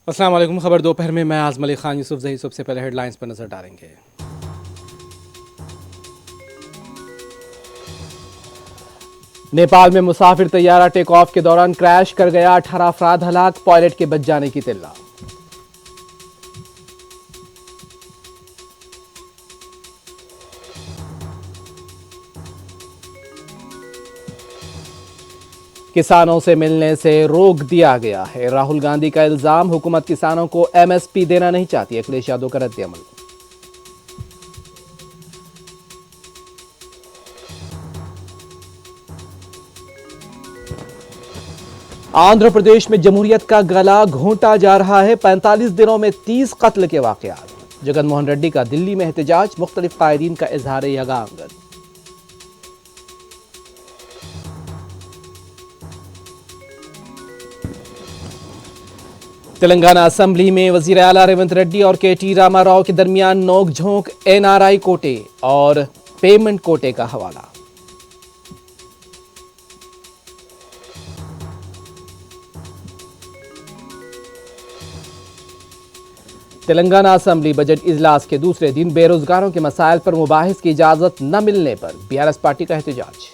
अस्सलाम वालेकुम। खबर दोपहर में मैं आज़म अली खान यूसुफ जही। सबसे पहले हेडलाइंस पर नजर डालेंगे। नेपाल में मुसाफिर तैयारा टेक ऑफ के दौरान क्रैश कर गया, 18 अफराद हलाक, पायलट के बच जाने की तिल्ला। किसानों से मिलने से रोक दिया गया है, राहुल गांधी का इल्जाम, हुकूमत किसानों को एमएसपी देना नहीं चाहती, अखिलेश यादव का रद्द-ए-अमल। आंध्र प्रदेश में जमहूरियत का गला घोंटा जा रहा है, 45 दिनों में 30 कत्ल के वाकयात। जगन मोहन रेड्डी का दिल्ली में एहतजाज, मुख्तलिफ कायदीन का इजहार यगाम। तेलंगाना असेंबली में वजीर आला रेवंत रेड्डी और केटी रामाराव के दरमियान नोकझोंक, एनआरआई कोटे और पेमेंट कोटे का हवाला। तेलंगाना असेंबली बजट इजलास के दूसरे दिन बेरोजगारों के मसाइल पर मुबाहिस की इजाजत न मिलने पर बीआरएस पार्टी का एहतजाज।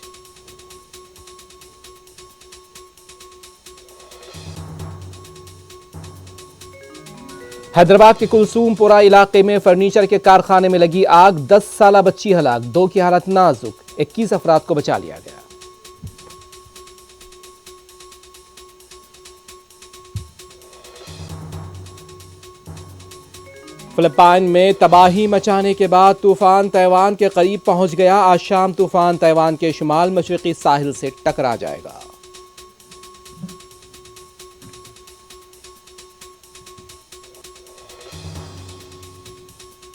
हैदराबाद के कुलसूमपुरा इलाके में फर्नीचर के कारखाने में लगी आग, 10 साला बच्ची हलाक, 2 की हालत नाजुक, 21 अफराद को बचा लिया गया। फिलिपाइन में तबाही मचाने के बाद तूफान ताइवान के करीब पहुंच गया। आज शाम तूफान ताइवान के शुमाल मशरकी साहिल से टकरा जाएगा।